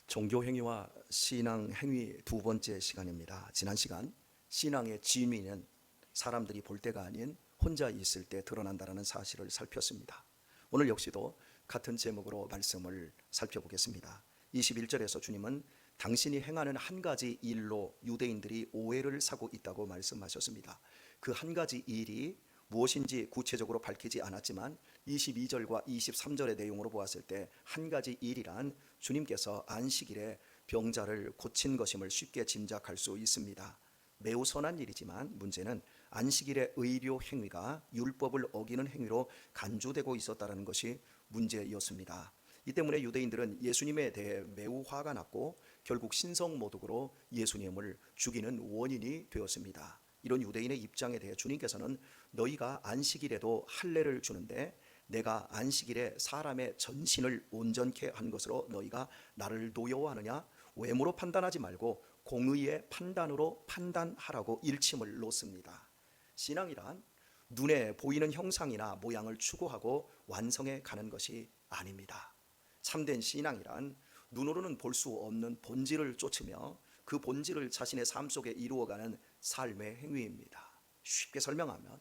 종교 행위와 신앙 행위 두 번째 시간입니다. 지난 시간 신앙의 진위는 사람들이 볼 때가 아닌 혼자 있을 때 드러난다는 사실을 살폈습니다. 오늘 역시도 같은 제목으로 말씀을 살펴보겠습니다. 21절에서 주님은 당신이 행하는 한 가지 일로 유대인들이 오해를 사고 있다고 말씀하셨습니다. 그 한 가지 일이 무엇인지 구체적으로 밝히지 않았지만 22절과 23절의 내용으로 보았을 때 한 가지 일이란 주님께서 안식일에 병자를 고친 것임을 쉽게 짐작할 수 있습니다. 매우 선한 일이지만 문제는 안식일의 의료 행위가 율법을 어기는 행위로 간주되고 있었다는 것이 문제였습니다. 이 때문에 유대인들은 예수님에 대해 매우 화가 났고 결국 신성모독으로 예수님을 죽이는 원인이 되었습니다. 이런 유대인의 입장에 대해 주님께서는 너희가 안식일에도 할례를 주는데 내가 안식일에 사람의 전신을 온전케 한 것으로 너희가 나를 노여워하느냐? 외모로 판단하지 말고 공의의 판단으로 판단하라고 일침을 놓습니다. 신앙이란 눈에 보이는 형상이나 모양을 추구하고 완성해 가는 것이 아닙니다. 참된 신앙이란 눈으로는 볼 수 없는 본질을 쫓으며 그 본질을 자신의 삶 속에 이루어가는 삶의 행위입니다. 쉽게 설명하면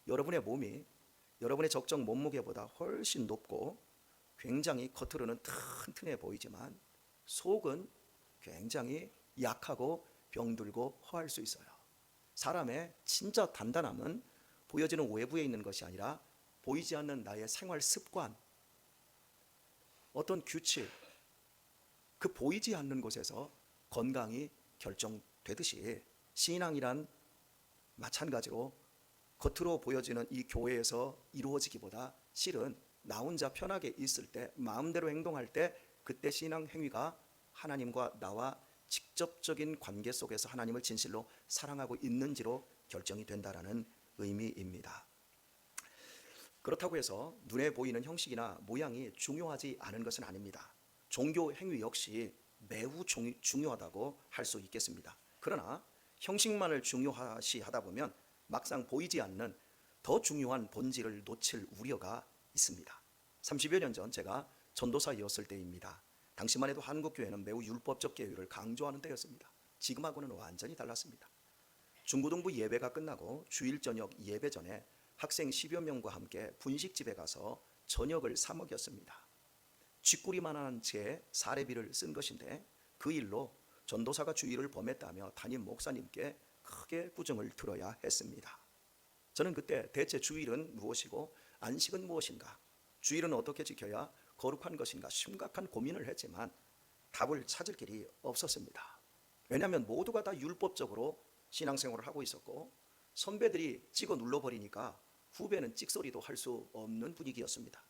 여러분의 몸이 여러분의 적정 몸무게보다 훨씬 높고 굉장히 겉으로는 튼튼해 보이지만 속은 굉장히 약하고 병들고 허할 수 있어요. 사람의 진짜 단단함은 보여지는 외부에 있는 것이 아니라 보이지 않는 나의 생활 습관, 어떤 규칙, 그 보이지 않는 곳에서 건강이 결정되듯이 신앙이란 마찬가지로 겉으로 보여지는 이 교회에서 이루어지기보다 실은 나 혼자 편하게 있을 때 마음대로 행동할 때 그때 신앙 행위가 하나님과 나와 직접적인 관계 속에서 하나님을 진실로 사랑하고 있는지로 결정이 된다라는 의미입니다. 그렇다고 해서 눈에 보이는 형식이나 모양이 중요하지 않은 것은 아닙니다. 종교 행위 역시 매우 중요하다고 할 수 있겠습니다. 그러나 형식만을 중요시 하다 보면 막상 보이지 않는 더 중요한 본질을 놓칠 우려가 있습니다. 30여 년 전 제가 전도사였을 때입니다. 당시만 해도 한국 교회는 매우 율법적 계율을 강조하는 때였습니다. 지금하고는 완전히 달랐습니다. 중고등부 예배가 끝나고 주일 저녁 예배 전에 학생 10여 명과 함께 분식집에 가서 저녁을 사 먹였습니다. 쥐꼬리만한 제 사례비를 쓴 것인데 그 일로 전도사가 주일을 범했다며 담임 목사님께 크게 구정을 들어야 했습니다. 저는 그때 대체 주일은 무엇이고 안식은 무엇인가, 주일은 어떻게 지켜야 거룩한 것인가 심각한 고민을 했지만 답을 찾을 길이 없었습니다. 왜냐하면 모두가 다 율법적으로 신앙생활을 하고 있었고 선배들이 찍어 눌러버리니까 후배는 찍소리도 할 수 없는 분위기였습니다.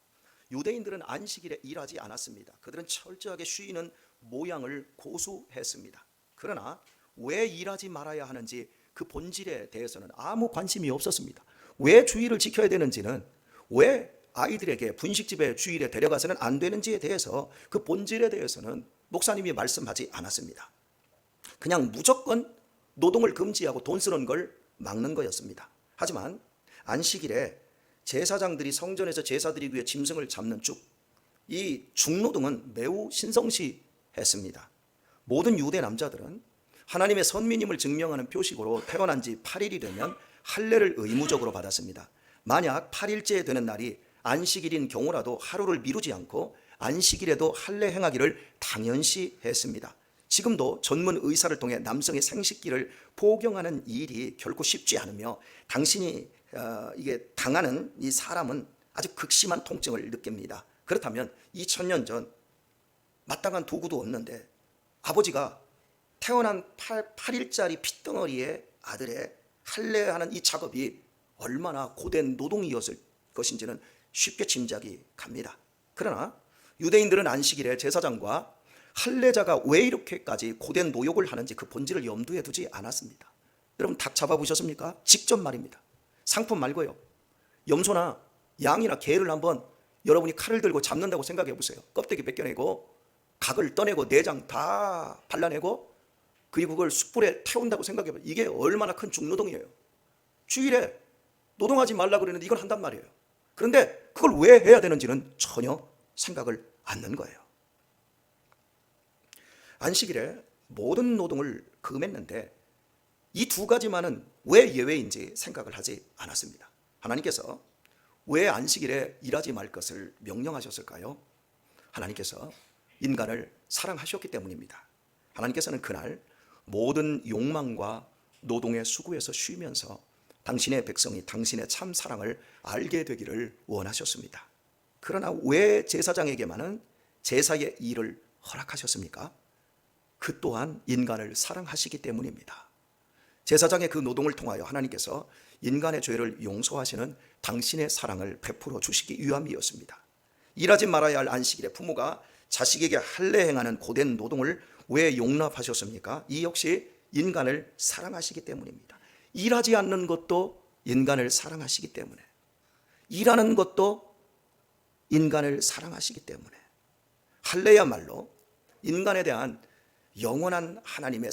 유대인들은 안식일에 일하지 않았습니다. 그들은 철저하게 쉬는 모양을 고수했습니다. 그러나 왜 일하지 말아야 하는지 그 본질에 대해서는 아무 관심이 없었습니다. 왜 주일을 지켜야 되는지는, 왜 아이들에게 분식집에 주일에 데려가서는 안 되는지에 대해서 그 본질에 대해서는 목사님이 말씀하지 않았습니다. 그냥 무조건 노동을 금지하고 돈 쓰는 걸 막는 거였습니다. 하지만 안식일에 제사장들이 성전에서 제사 드리기 위해 짐승을 잡는 이 죽노동은 매우 신성시했습니다. 모든 유대 남자들은 하나님의 선민임을 증명하는 표식으로 태어난 지 8일이 되면 할례를 의무적으로 받았습니다. 만약 8일째 되는 날이 안식일인 경우라도 하루를 미루지 않고 안식일에도 할례 행하기를 당연시 했습니다. 지금도 전문 의사를 통해 남성의 생식기를 포경하는 일이 결코 쉽지 않으며 당신이 이게 당하는 이 사람은 아주 극심한 통증을 느낍니다. 그렇다면 2000년 전 마땅한 도구도 없는데 아버지가 태어난 8일짜리 핏덩어리의 아들의 할례하는 이 작업이 얼마나 고된 노동이었을 것인지는 쉽게 짐작이 갑니다. 그러나 유대인들은 안식일에 제사장과 할례자가 왜 이렇게까지 고된 노역을 하는지 그 본질을 염두에 두지 않았습니다. 여러분 닭 잡아보셨습니까? 직접 말입니다. 상품 말고요. 염소나 양이나 개를 한번 여러분이 칼을 들고 잡는다고 생각해 보세요. 껍데기 벗겨내고 각을 떠내고 내장 다 발라내고 그리고 그걸 숯불에 태운다고 생각해 보세요. 이게 얼마나 큰 중노동이에요. 주일에 노동하지 말라 그러는데 이걸 한단 말이에요. 그런데 그걸 왜 해야 되는지는 전혀 생각을 않는 거예요. 안식일에 모든 노동을 금했는데 이 두 가지만은 왜 예외인지 생각을 하지 않았습니다. 하나님께서 왜 안식일에 일하지 말 것을 명령하셨을까요? 하나님께서 인간을 사랑하셨기 때문입니다. 하나님께서는 그날 모든 욕망과 노동의 수고에서 쉬면서 당신의 백성이 당신의 참 사랑을 알게 되기를 원하셨습니다. 그러나 왜 제사장에게만은 제사의 일을 허락하셨습니까? 그 또한 인간을 사랑하시기 때문입니다. 제사장의 그 노동을 통하여 하나님께서 인간의 죄를 용서하시는 당신의 사랑을 베풀어 주시기 위함이었습니다. 일하지 말아야 할 안식일에 부모가 자식에게 할례 행하는 고된 노동을 왜 용납하셨습니까? 이 역시 인간을 사랑하시기 때문입니다. 일하지 않는 것도 인간을 사랑하시기 때문에, 일하는 것도 인간을 사랑하시기 때문에, 할례야말로 인간에 대한 영원한 하나님의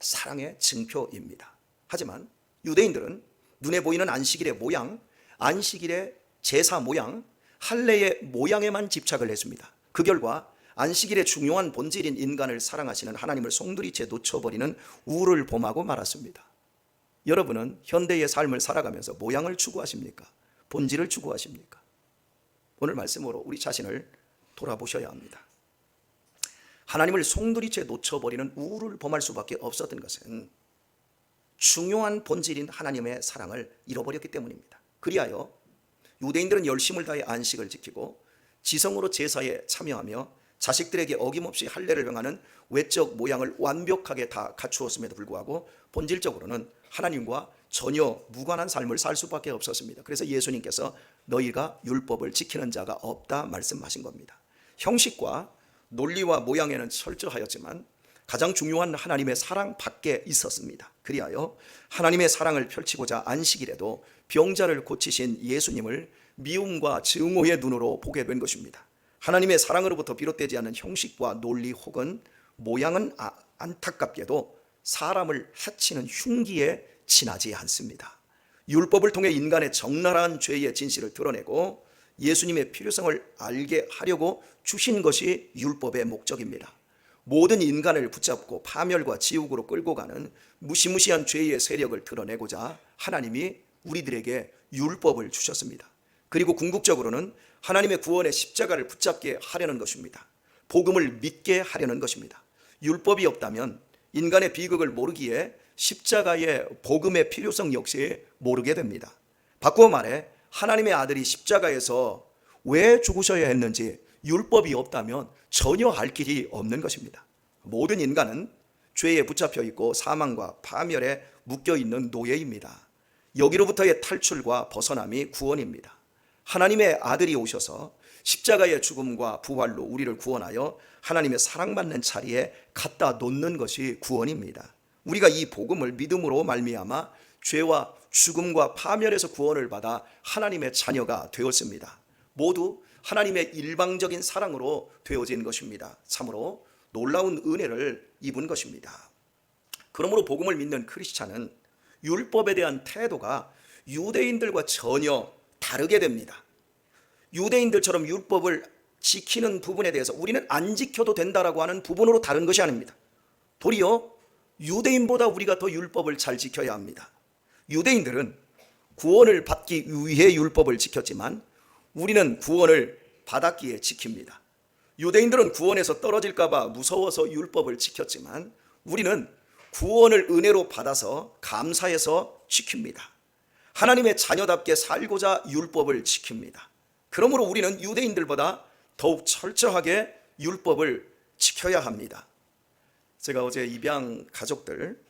사랑의 증표입니다. 하지만 유대인들은 눈에 보이는 안식일의 모양, 안식일의 제사 모양, 할례의 모양에만 집착을 했습니다. 그 결과 안식일의 중요한 본질인 인간을 사랑하시는 하나님을 송두리째 놓쳐버리는 우를 범하고 말았습니다. 여러분은 현대의 삶을 살아가면서 모양을 추구하십니까? 본질을 추구하십니까? 오늘 말씀으로 우리 자신을 돌아보셔야 합니다. 하나님을 송두리째 놓쳐버리는 우를 범할 수밖에 없었던 것은 중요한 본질인 하나님의 사랑을 잃어버렸기 때문입니다. 그리하여 유대인들은 열심을 다해 안식을 지키고 지성으로 제사에 참여하며 자식들에게 어김없이 할례를 행하는 외적 모양을 완벽하게 다 갖추었음에도 불구하고 본질적으로는 하나님과 전혀 무관한 삶을 살 수밖에 없었습니다. 그래서 예수님께서 너희가 율법을 지키는 자가 없다 말씀하신 겁니다. 형식과 논리와 모양에는 철저하였지만 가장 중요한 하나님의 사랑 밖에 있었습니다. 그리하여 하나님의 사랑을 펼치고자 안식일에도 병자를 고치신 예수님을 미움과 증오의 눈으로 보게 된 것입니다. 하나님의 사랑으로부터 비롯되지 않는 형식과 논리 혹은 모양은 안타깝게도 사람을 해치는 흉기에 지나지 않습니다. 율법을 통해 인간의 적나라한 죄의 진실을 드러내고 예수님의 필요성을 알게 하려고 주신 것이 율법의 목적입니다. 모든 인간을 붙잡고 파멸과 지옥으로 끌고 가는 무시무시한 죄의 세력을 드러내고자 하나님이 우리들에게 율법을 주셨습니다. 그리고 궁극적으로는 하나님의 구원의 십자가를 붙잡게 하려는 것입니다. 복음을 믿게 하려는 것입니다. 율법이 없다면 인간의 비극을 모르기에 십자가의 복음의 필요성 역시 모르게 됩니다. 바꾸어 말해 하나님의 아들이 십자가에서 왜 죽으셔야 했는지 율법이 없다면 전혀 알 길이 없는 것입니다. 모든 인간은 죄에 붙잡혀 있고 사망과 파멸에 묶여 있는 노예입니다. 여기로부터의 탈출과 벗어남이 구원입니다. 하나님의 아들이 오셔서 십자가의 죽음과 부활로 우리를 구원하여 하나님의 사랑받는 자리에 갖다 놓는 것이 구원입니다. 우리가 이 복음을 믿음으로 말미암아 죄와 죽음과 파멸에서 구원을 받아 하나님의 자녀가 되었습니다. 모두 하나님의 일방적인 사랑으로 되어진 것입니다. 참으로 놀라운 은혜를 입은 것입니다. 그러므로 복음을 믿는 크리스찬은 율법에 대한 태도가 유대인들과 전혀 다르게 됩니다. 유대인들처럼 율법을 지키는 부분에 대해서 우리는 안 지켜도 된다라고 하는 부분으로 다른 것이 아닙니다. 도리어 유대인보다 우리가 더 율법을 잘 지켜야 합니다. 유대인들은 구원을 받기 위해 율법을 지켰지만 우리는 구원을 받았기에 지킵니다. 유대인들은 구원에서 떨어질까 봐 무서워서 율법을 지켰지만 우리는 구원을 은혜로 받아서 감사해서 지킵니다. 하나님의 자녀답게 살고자 율법을 지킵니다. 그러므로 우리는 유대인들보다 더욱 철저하게 율법을 지켜야 합니다. 제가 어제 입양 가족들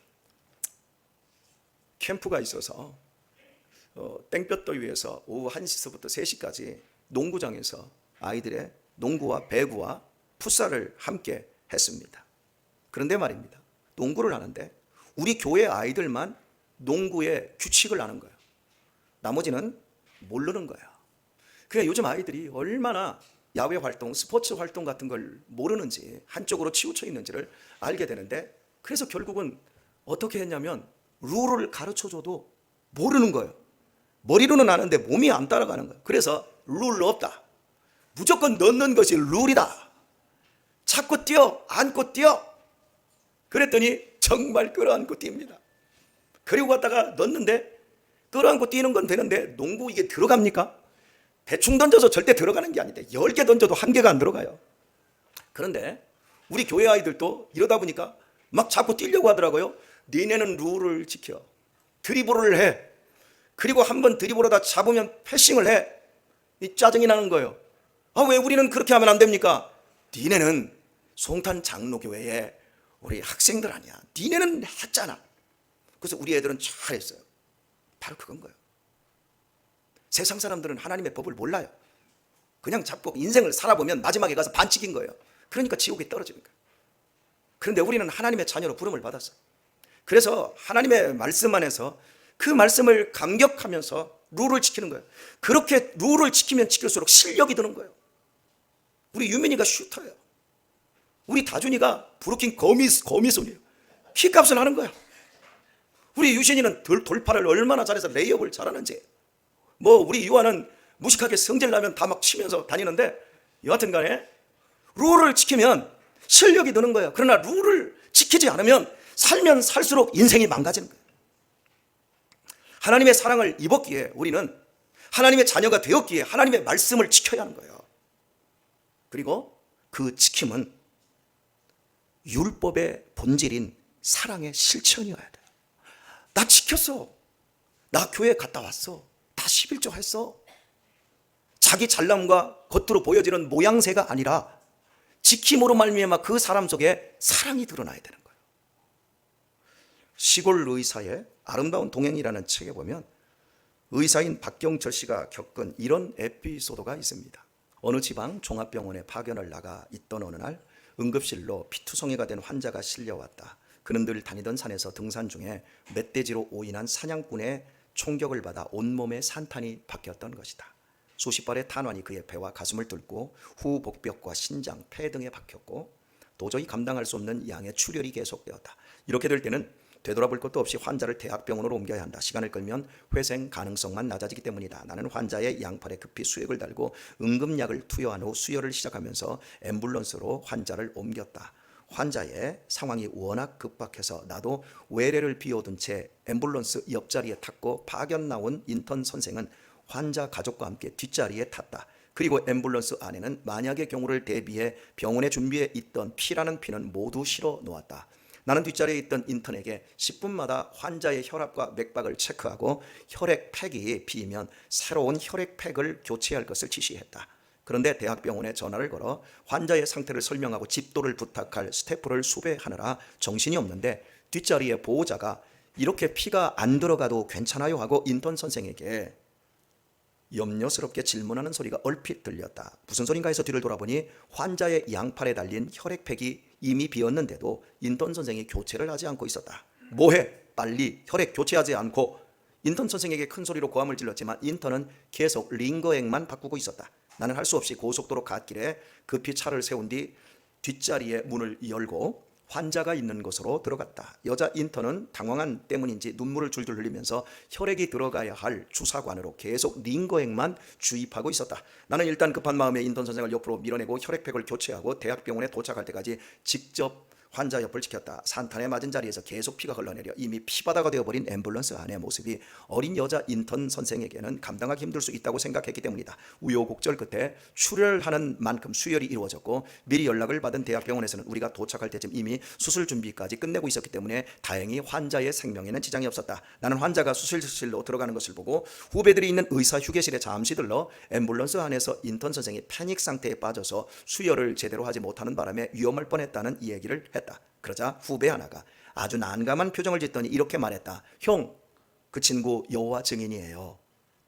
캠프가 있어서 땡볕더위에서 오후 1시서부터 3시까지 농구장에서 아이들의 농구와 배구와 풋살을 함께 했습니다. 그런데 말입니다. 농구를 하는데 우리 교회 아이들만 농구의 규칙을 아는 거예요. 나머지는 모르는 거예요. 그러니까 요즘 아이들이 얼마나 야외 활동, 스포츠 활동 같은 걸 모르는지, 한쪽으로 치우쳐 있는지를 알게 되는데, 그래서 결국은 어떻게 했냐면 룰을 가르쳐줘도 모르는 거예요. 머리로는 아는데 몸이 안 따라가는 거예요. 그래서 룰 없다, 무조건 넣는 것이 룰이다, 자꾸 뛰어, 안고 뛰어, 그랬더니 정말 끌어안고 뜁니다. 그리고 갔다가 넣는데 끌어안고 뛰는 건 되는데 농구 이게 들어갑니까? 대충 던져서 절대 들어가는 게 아닌데 10개 던져도 1개가 안 들어가요. 그런데 우리 교회 아이들도 이러다 보니까 막 자꾸 뛰려고 하더라고요. 니네는 룰을 지켜. 드리블을 해. 그리고 한번 드리블하다 잡으면 패싱을 해. 이 짜증이 나는 거예요. 아, 왜 우리는 그렇게 하면 안 됩니까? 니네는 송탄 장로교회에 우리 학생들 아니야. 니네는 했잖아. 그래서 우리 애들은 잘했어요. 바로 그건 거예요. 세상 사람들은 하나님의 법을 몰라요. 그냥 잡고 인생을 살아보면 마지막에 가서 반칙인 거예요. 그러니까 지옥에 떨어지는 거예요. 그런데 우리는 하나님의 자녀로 부름을 받았어요. 그래서 하나님의 말씀 안에서 그 말씀을 감격하면서 룰을 지키는 거예요. 그렇게 룰을 지키면 지킬수록 실력이 드는 거예요. 우리 유민이가 슈터예요. 우리 다준이가 브루킹 거미손이에요. 키값을 하는 거야. 우리 유신이는 돌파를 얼마나 잘해서 레이업을 잘하는지. 우리 유아는 무식하게 성질 나면 다 막 치면서 다니는데, 여하튼 간에 룰을 지키면 실력이 드는 거예요. 그러나 룰을 지키지 않으면 살면 살수록 인생이 망가지는 거예요. 하나님의 사랑을 입었기에 우리는 하나님의 자녀가 되었기에 하나님의 말씀을 지켜야 하는 거예요. 그리고 그 지킴은 율법의 본질인 사랑의 실천이어야 돼요. 나 지켰어. 나 교회 갔다 왔어. 다 11조 했어. 자기 잘남과 겉으로 보여지는 모양새가 아니라 지킴으로 말미암아 그 사람 속에 사랑이 드러나야 되는 거예요. 시골 의사의 아름다운 동행이라는 책에 보면 의사인 박경철 씨가 겪은 이런 에피소드가 있습니다. 어느 지방 종합병원에 파견을 나가 있던 어느 날 응급실로 피투성이가 된 환자가 실려왔다. 그는 늘 다니던 산에서 등산 중에 멧돼지로 오인한 사냥꾼의 총격을 받아 온몸에 산탄이 박혔던 것이다. 수십 발의 탄환이 그의 배와 가슴을 뚫고 후 복벽과 신장, 폐 등에 박혔고 도저히 감당할 수 없는 양의 출혈이 계속되었다. 이렇게 될 때는 되돌아볼 것도 없이 환자를 대학병원으로 옮겨야 한다. 시간을 끌면 회생 가능성만 낮아지기 때문이다. 나는 환자의 양팔에 급히 수액을 달고 응급약을 투여한 후 수혈을 시작하면서 앰뷸런스로 환자를 옮겼다. 환자의 상황이 워낙 급박해서 나도 외래를 비워둔 채 앰뷸런스 옆자리에 탔고 파견 나온 인턴 선생은 환자 가족과 함께 뒷자리에 탔다. 그리고 앰뷸런스 안에는 만약의 경우를 대비해 병원에 준비해 있던 피라는 피는 모두 실어 놓았다. 나는 뒷자리에 있던 인턴에게 10분마다 환자의 혈압과 맥박을 체크하고 혈액팩이 비면 새로운 혈액팩을 교체할 것을 지시했다. 그런데 대학병원에 전화를 걸어 환자의 상태를 설명하고 집도를 부탁할 스태프를 수배하느라 정신이 없는데 뒷자리에 보호자가 이렇게 피가 안 들어가도 괜찮아요 하고 인턴 선생에게 염려스럽게 질문하는 소리가 얼핏 들렸다. 무슨 소린가 해서 뒤를 돌아보니 환자의 양팔에 달린 혈액팩이 이미 비었는데도 인턴 선생이 교체를 하지 않고 있었다. 뭐해? 빨리 혈액 교체하지 않고. 인턴 선생에게 큰 소리로 고함을 질렀지만 인턴은 계속 링거액만 바꾸고 있었다. 나는 할 수 없이 고속도로 갓길에 급히 차를 세운 뒤 뒷자리에 문을 열고 환자가 있는 곳으로 들어갔다. 여자 인턴은 당황한 때문인지 눈물을 줄줄 흘리면서 혈액이 들어가야 할 주사관으로 계속 링거액만 주입하고 있었다. 나는 일단 급한 마음에 인턴 선생을 옆으로 밀어내고 혈액팩을 교체하고 대학병원에 도착할 때까지 직접 환자 옆을 지켰다. 산탄에 맞은 자리에서 계속 피가 흘러내려 이미 피바다가 되어버린 앰뷸런스 안의 모습이 어린 여자 인턴 선생에게는 감당하기 힘들 수 있다고 생각했기 때문이다. 우여곡절 끝에 출혈하는 만큼 수혈이 이루어졌고 미리 연락을 받은 대학병원에서는 우리가 도착할 때쯤 이미 수술 준비까지 끝내고 있었기 때문에 다행히 환자의 생명에는 지장이 없었다. 나는 환자가 수술실로 들어가는 것을 보고 후배들이 있는 의사 휴게실에 잠시 들러 앰뷸런스 안에서 인턴 선생이 패닉 상태에 빠져서 수혈을 제대로 하지 못하는 바람에 위험할 뻔했다는 이야기를 했다. 그러자 후배 하나가 아주 난감한 표정을 짓더니 이렇게 말했다. 형, 그 친구 여호와 증인이에요.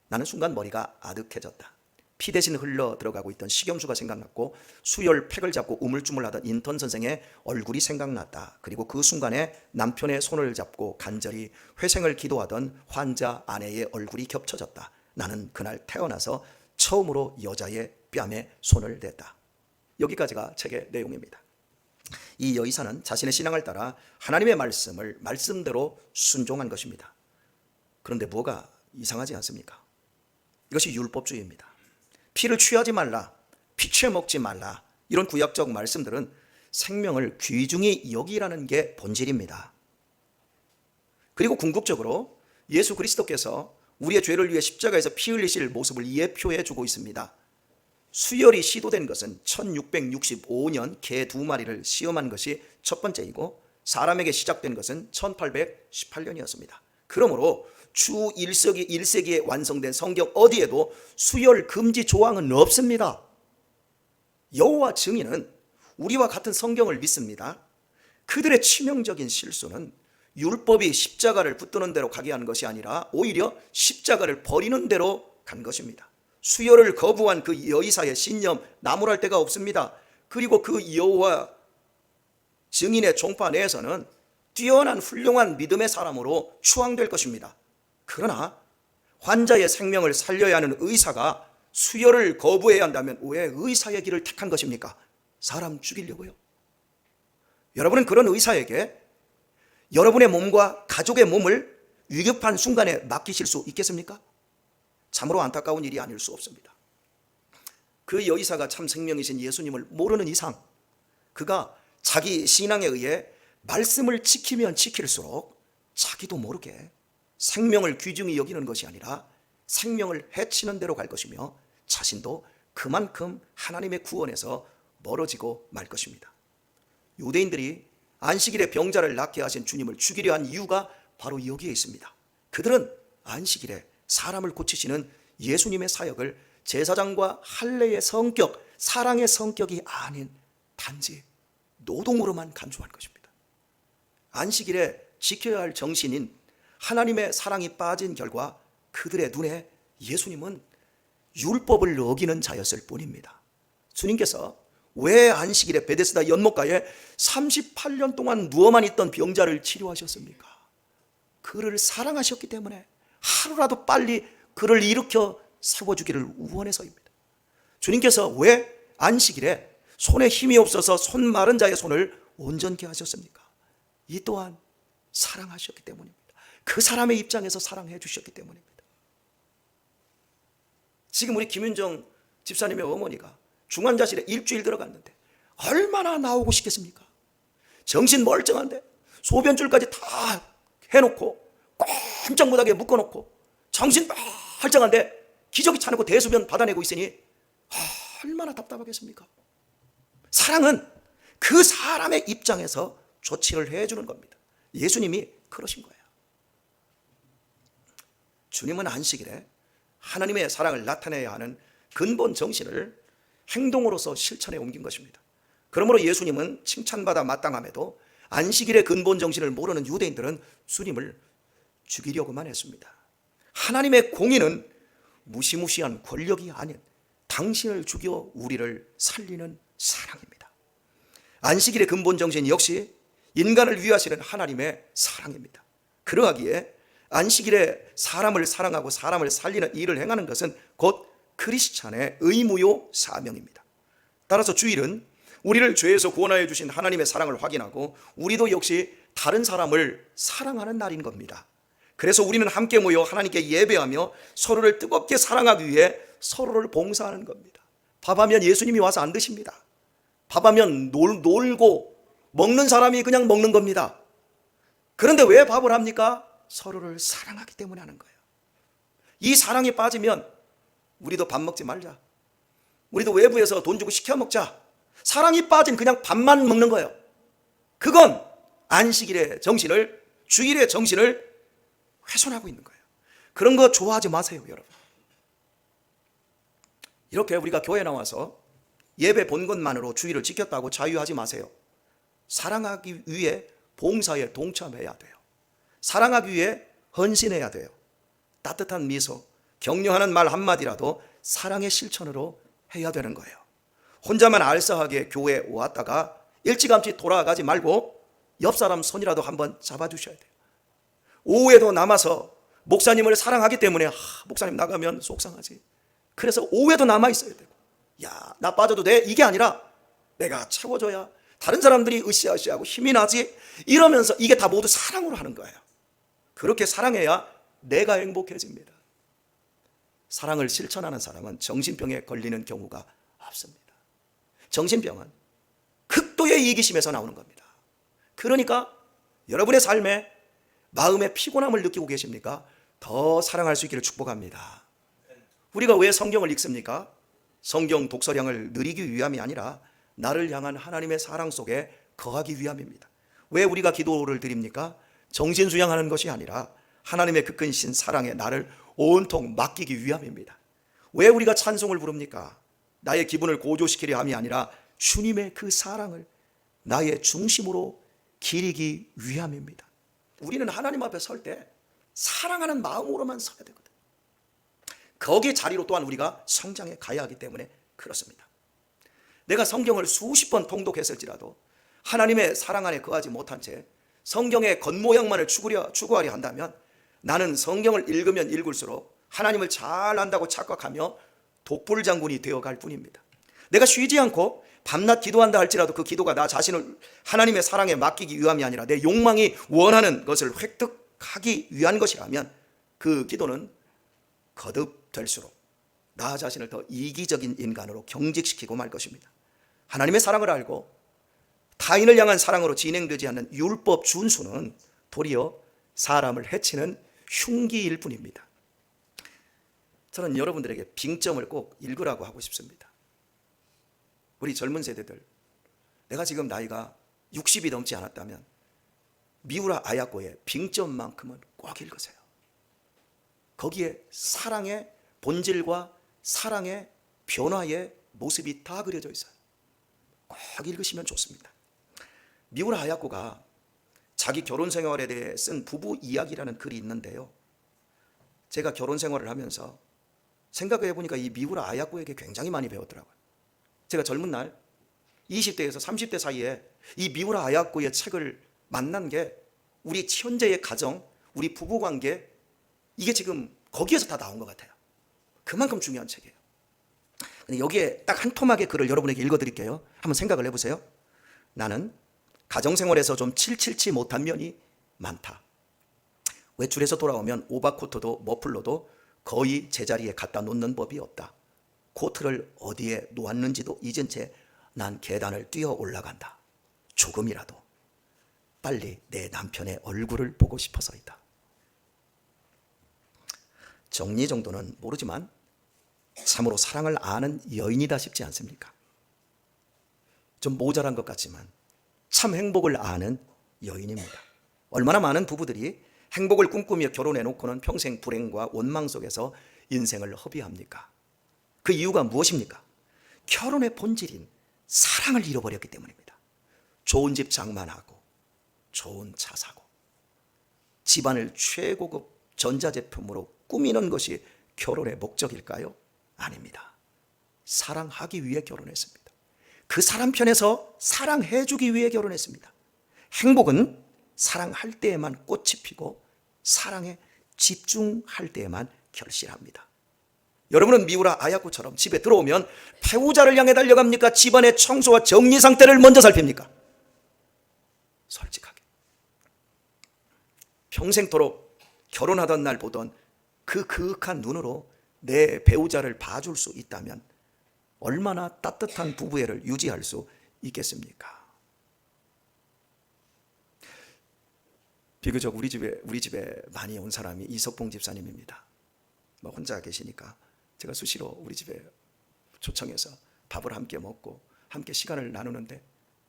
나는 순간 머리가 아득해졌다. 피 대신 흘러 들어가고 있던 식염수가 생각났고 수혈팩을 잡고 우물쭈물하던 인턴 선생의 얼굴이 생각났다. 그리고 그 순간에 남편의 손을 잡고 간절히 회생을 기도하던 환자 아내의 얼굴이 겹쳐졌다. 나는 그날 태어나서 처음으로 여자의 뺨에 손을 댔다. 여기까지가 책의 내용입니다. 이 여의사는 자신의 신앙을 따라 하나님의 말씀을 말씀대로 순종한 것입니다. 그런데 뭐가 이상하지 않습니까? 이것이 율법주의입니다. 피를 취하지 말라, 피취해 먹지 말라, 이런 구약적 말씀들은 생명을 귀중히 여기라는 게 본질입니다. 그리고 궁극적으로 예수 그리스도께서 우리의 죄를 위해 십자가에서 피 흘리실 모습을 예표해 주고 있습니다. 수혈이 시도된 것은 1665년 개 2마리를 시험한 것이 첫 번째이고, 사람에게 시작된 것은 1818년이었습니다. 그러므로 주 1세기에 완성된 성경 어디에도 수혈 금지 조항은 없습니다. 여호와 증인은 우리와 같은 성경을 믿습니다. 그들의 치명적인 실수는 율법이 십자가를 붙드는 대로 가게 한 것이 아니라 오히려 십자가를 버리는 대로 간 것입니다. 수혈을 거부한 그 여의사의 신념 나무랄 데가 없습니다. 그리고 그 여호와 증인의 종파 내에서는 뛰어난 훌륭한 믿음의 사람으로 추앙될 것입니다. 그러나 환자의 생명을 살려야 하는 의사가 수혈을 거부해야 한다면 왜 의사의 길을 택한 것입니까? 사람 죽이려고요. 여러분은 그런 의사에게 여러분의 몸과 가족의 몸을 위급한 순간에 맡기실 수 있겠습니까? 참으로 안타까운 일이 아닐 수 없습니다. 그 여의사가 참 생명이신 예수님을 모르는 이상 그가 자기 신앙에 의해 말씀을 지키면 지킬수록 자기도 모르게 생명을 귀중히 여기는 것이 아니라 생명을 해치는 대로 갈 것이며 자신도 그만큼 하나님의 구원에서 멀어지고 말 것입니다. 유대인들이 안식일에 병자를 낫게 하신 주님을 죽이려 한 이유가 바로 여기에 있습니다. 그들은 안식일에 사람을 고치시는 예수님의 사역을 제사장과 할례의 성격, 사랑의 성격이 아닌 단지 노동으로만 간주한 것입니다. 안식일에 지켜야 할 정신인 하나님의 사랑이 빠진 결과 그들의 눈에 예수님은 율법을 어기는 자였을 뿐입니다. 주님께서 왜 안식일에 베데스다 연못가에 38년 동안 누워만 있던 병자를 치료하셨습니까? 그를 사랑하셨기 때문에 하루라도 빨리 그를 일으켜 세워주기를 원해서입니다. 주님께서 왜 안식일에 손에 힘이 없어서 손 마른 자의 손을 온전케 하셨습니까? 이 또한 사랑하셨기 때문입니다. 그 사람의 입장에서 사랑해 주셨기 때문입니다. 지금 우리 김윤정 집사님의 어머니가 중환자실에 일주일 들어갔는데 얼마나 나오고 싶겠습니까? 정신 멀쩡한데 소변줄까지 다 해놓고 꼼짝 못하게 묶어놓고 정신 멀쩡한데 기저귀 차놓고 대소변 받아내고 있으니 얼마나 답답하겠습니까? 사랑은 그 사람의 입장에서 조치를 해주는 겁니다. 예수님이 그러신 거예요. 주님은 안식일에 하나님의 사랑을 나타내야 하는 근본 정신을 행동으로서 실천에 옮긴 것입니다. 그러므로 예수님은 칭찬받아 마땅함에도 안식일의 근본 정신을 모르는 유대인들은 주님을 죽이려고만 했습니다. 하나님의 공의는 무시무시한 권력이 아닌 당신을 죽여 우리를 살리는 사랑입니다. 안식일의 근본 정신 역시 인간을 위하시는 하나님의 사랑입니다. 그러하기에 안식일에 사람을 사랑하고 사람을 살리는 일을 행하는 것은 곧 크리스찬의 의무요 사명입니다. 따라서 주일은 우리를 죄에서 구원하여 주신 하나님의 사랑을 확인하고 우리도 역시 다른 사람을 사랑하는 날인 겁니다. 그래서 우리는 함께 모여 하나님께 예배하며 서로를 뜨겁게 사랑하기 위해 서로를 봉사하는 겁니다. 밥하면 예수님이 와서 안 드십니다. 밥하면 놀고 먹는 사람이 그냥 먹는 겁니다. 그런데 왜 밥을 합니까? 서로를 사랑하기 때문에 하는 거예요. 이 사랑이 빠지면 우리도 밥 먹지 말자, 우리도 외부에서 돈 주고 시켜 먹자, 사랑이 빠진 그냥 밥만 먹는 거예요. 그건 안식일의 정신을, 주일의 정신을 훼손하고 있는 거예요. 그런 거 좋아하지 마세요, 여러분. 이렇게 우리가 교회 나와서 예배 본 것만으로 주일을 지켰다고 자유하지 마세요. 사랑하기 위해 봉사에 동참해야 돼요. 사랑하기 위해 헌신해야 돼요. 따뜻한 미소, 격려하는 말 한마디라도 사랑의 실천으로 해야 되는 거예요. 혼자만 알싸하게 교회에 왔다가 일찌감치 돌아가지 말고 옆 사람 손이라도 한번 잡아주셔야 돼요. 오후에도 남아서 목사님을 사랑하기 때문에 목사님 나가면 속상하지, 그래서 오후에도 남아 있어야 되고, 야, 나 빠져도 돼? 이게 아니라 내가 채워줘야 다른 사람들이 으쌰으쌰하고 힘이 나지, 이러면서 이게 다 모두 사랑으로 하는 거예요. 그렇게 사랑해야 내가 행복해집니다. 사랑을 실천하는 사람은 정신병에 걸리는 경우가 없습니다. 정신병은 극도의 절대의 이기심에서 나오는 겁니다. 그러니까 여러분의 삶에 마음의 피곤함을 느끼고 계십니까? 더 사랑할 수 있기를 축복합니다. 우리가 왜 성경을 읽습니까? 성경 독서량을 늘리기 위함이 아니라 나를 향한 하나님의 사랑 속에 거하기 위함입니다. 왜 우리가 기도를 드립니까? 정신수양하는 것이 아니라 하나님의 그 크신 사랑에 나를 온통 맡기기 위함입니다. 왜 우리가 찬송을 부릅니까? 나의 기분을 고조시키려 함이 아니라 주님의 그 사랑을 나의 중심으로 기리기 위함입니다. 우리는 하나님 앞에 설 때 사랑하는 마음으로만 서야 되거든요. 거기에 자리로 또한 우리가 성장해 가야 하기 때문에 그렇습니다. 내가 성경을 수십 번 통독했을지라도 하나님의 사랑 안에 거하지 못한 채 성경의 겉모양만을 추구하려 한다면 나는 성경을 읽으면 읽을수록 하나님을 잘 안다고 착각하며 독불장군이 되어갈 뿐입니다. 내가 쉬지 않고 밤낮 기도한다 할지라도 그 기도가 나 자신을 하나님의 사랑에 맡기기 위함이 아니라 내 욕망이 원하는 것을 획득하기 위한 것이라면 그 기도는 거듭될수록 나 자신을 더 이기적인 인간으로 경직시키고 말 것입니다. 하나님의 사랑을 알고 타인을 향한 사랑으로 진행되지 않는 율법 준수는 도리어 사람을 해치는 흉기일 뿐입니다. 저는 여러분들에게 빙점을 꼭 읽으라고 하고 싶습니다. 우리 젊은 세대들, 내가 지금 나이가 60이 넘지 않았다면 미우라 아야코의 빙점만큼은 꼭 읽으세요. 거기에 사랑의 본질과 사랑의 변화의 모습이 다 그려져 있어요. 꼭 읽으시면 좋습니다. 미우라 아야코가 자기 결혼 생활에 대해 쓴 부부 이야기라는 글이 있는데요, 제가 결혼 생활을 하면서 생각해 보니까 이 미우라 아야코에게 굉장히 많이 배웠더라고요. 제가 젊은 날 20대에서 30대 사이에 이 미우라 아야코의 책을 만난 게 우리 현재의 가정, 우리 부부관계, 이게 지금 거기에서 다 나온 것 같아요. 그만큼 중요한 책이에요. 근데 여기에 딱 한 토막의 글을 여러분에게 읽어드릴게요. 한번 생각을 해보세요. 나는 가정생활에서 좀 칠칠치 못한 면이 많다. 외출해서 돌아오면 오버코트도 머플러도 거의 제자리에 갖다 놓는 법이 없다. 코트를 어디에 놓았는지도 잊은 채 난 계단을 뛰어 올라간다. 조금이라도 빨리 내 남편의 얼굴을 보고 싶어서이다. 정리 정도는 모르지만 참으로 사랑을 아는 여인이다 싶지 않습니까? 좀 모자란 것 같지만 참 행복을 아는 여인입니다. 얼마나 많은 부부들이 행복을 꿈꾸며 결혼해 놓고는 평생 불행과 원망 속에서 인생을 허비합니까? 그 이유가 무엇입니까? 결혼의 본질인 사랑을 잃어버렸기 때문입니다. 좋은 집 장만하고 좋은 차 사고 집안을 최고급 전자제품으로 꾸미는 것이 결혼의 목적일까요? 아닙니다. 사랑하기 위해 결혼했습니다. 그 사람 편에서 사랑해주기 위해 결혼했습니다. 행복은 사랑할 때에만 꽃이 피고 사랑에 집중할 때에만 결실합니다. 여러분은 미우라 아야코처럼 집에 들어오면 배우자를 향해 달려갑니까? 집안의 청소와 정리 상태를 먼저 살핍니까? 솔직하게 평생토록 결혼하던 날 보던 그 그윽한 눈으로 내 배우자를 봐줄 수 있다면 얼마나 따뜻한 부부애를 유지할 수 있겠습니까? 비교적 우리 집에 많이 온 사람이 이석봉 집사님입니다. 혼자 계시니까 제가 수시로 우리 집에 초청해서 밥을 함께 먹고 함께 시간을 나누는데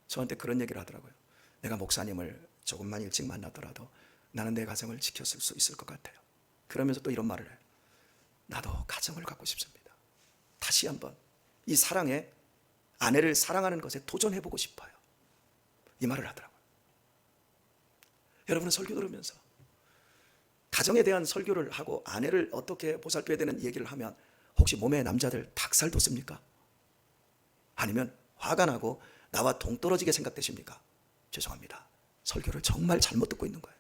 저한테 그런 얘기를 하더라고요. 내가 목사님을 조금만 일찍 만나더라도 나는 내 가정을 지켰을 수 있을 것 같아요. 그러면서 또 이런 말을 해요. 나도 가정을 갖고 싶습니다. 다시 한번 이 사랑에 아내를 사랑하는 것에 도전해보고 싶어요. 이 말을 하더라고요. 여러분은 설교 들으면서 가정에 대한 설교를 하고 아내를 어떻게 보살펴야 되는 얘기를 하면 혹시 몸에 남자들 닭살 돋습니까? 아니면 화가 나고 나와 동떨어지게 생각되십니까? 죄송합니다. 설교를 정말 잘못 듣고 있는 거예요.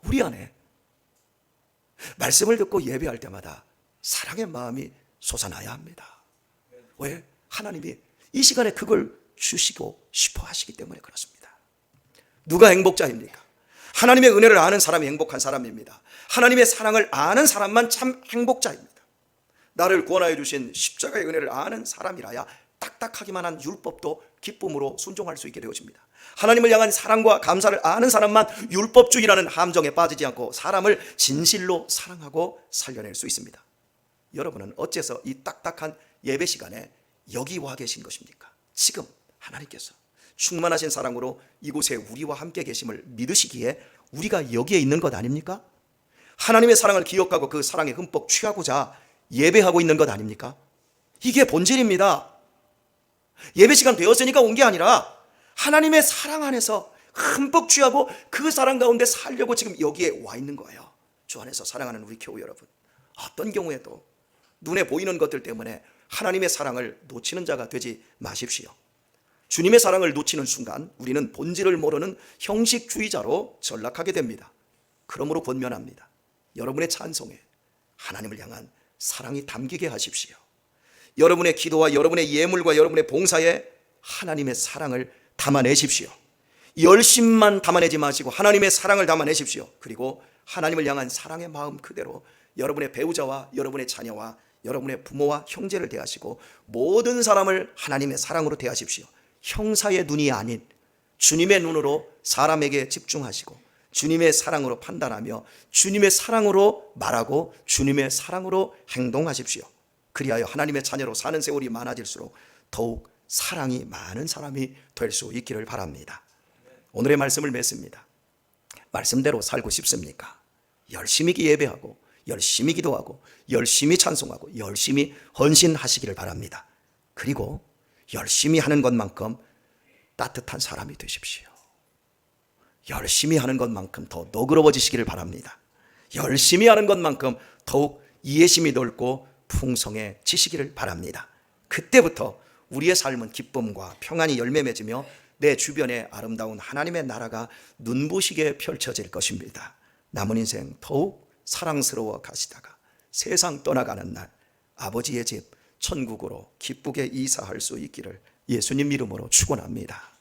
우리 안에 말씀을 듣고 예배할 때마다 사랑의 마음이 솟아나야 합니다. 왜? 하나님이 이 시간에 그걸 주시고 싶어 하시기 때문에 그렇습니다. 누가 행복자입니까? 하나님의 은혜를 아는 사람이 행복한 사람입니다. 하나님의 사랑을 아는 사람만 참 행복자입니다. 나를 구원하여 주신 십자가의 은혜를 아는 사람이라야 딱딱하기만 한 율법도 기쁨으로 순종할 수 있게 되어집니다. 하나님을 향한 사랑과 감사를 아는 사람만 율법주의라는 함정에 빠지지 않고 사람을 진실로 사랑하고 살려낼 수 있습니다. 여러분은 어째서 이 딱딱한 예배 시간에 여기 와 계신 것입니까? 지금 하나님께서 충만하신 사랑으로 이곳에 우리와 함께 계심을 믿으시기에 우리가 여기에 있는 것 아닙니까? 하나님의 사랑을 기억하고 그 사랑에 흠뻑 취하고자 예배하고 있는 것 아닙니까? 이게 본질입니다. 예배 시간 되었으니까 온 게 아니라 하나님의 사랑 안에서 흠뻑 취하고 그 사랑 가운데 살려고 지금 여기에 와 있는 거예요. 주 안에서 사랑하는 우리 교우 여러분, 어떤 경우에도 눈에 보이는 것들 때문에 하나님의 사랑을 놓치는 자가 되지 마십시오. 주님의 사랑을 놓치는 순간 우리는 본질을 모르는 형식주의자로 전락하게 됩니다. 그러므로 권면합니다. 여러분의 찬송에 하나님을 향한 사랑이 담기게 하십시오. 여러분의 기도와 여러분의 예물과 여러분의 봉사에 하나님의 사랑을 담아내십시오. 열심만 담아내지 마시고 하나님의 사랑을 담아내십시오. 그리고 하나님을 향한 사랑의 마음 그대로 여러분의 배우자와 여러분의 자녀와 여러분의 부모와 형제를 대하시고 모든 사람을 하나님의 사랑으로 대하십시오. 형사의 눈이 아닌 주님의 눈으로 사람에게 집중하시고 주님의 사랑으로 판단하며 주님의 사랑으로 말하고 주님의 사랑으로 행동하십시오. 그리하여 하나님의 자녀로 사는 세월이 많아질수록 더욱 사랑이 많은 사람이 될 수 있기를 바랍니다. 오늘의 말씀을 맺습니다. 말씀대로 살고 싶습니까? 열심히 예배하고 열심히 기도하고 열심히 찬송하고 열심히 헌신하시기를 바랍니다. 그리고 열심히 하는 것만큼 따뜻한 사람이 되십시오. 열심히 하는 것만큼 더 너그러워지시기를 바랍니다. 열심히 하는 것만큼 더욱 이해심이 넓고 풍성해지시기를 바랍니다. 그때부터 우리의 삶은 기쁨과 평안이 열매 맺으며 내 주변에 아름다운 하나님의 나라가 눈부시게 펼쳐질 것입니다. 남은 인생 더욱 사랑스러워 가시다가 세상 떠나가는 날 아버지의 집 천국으로 기쁘게 이사할 수 있기를 예수님 이름으로 축원합니다.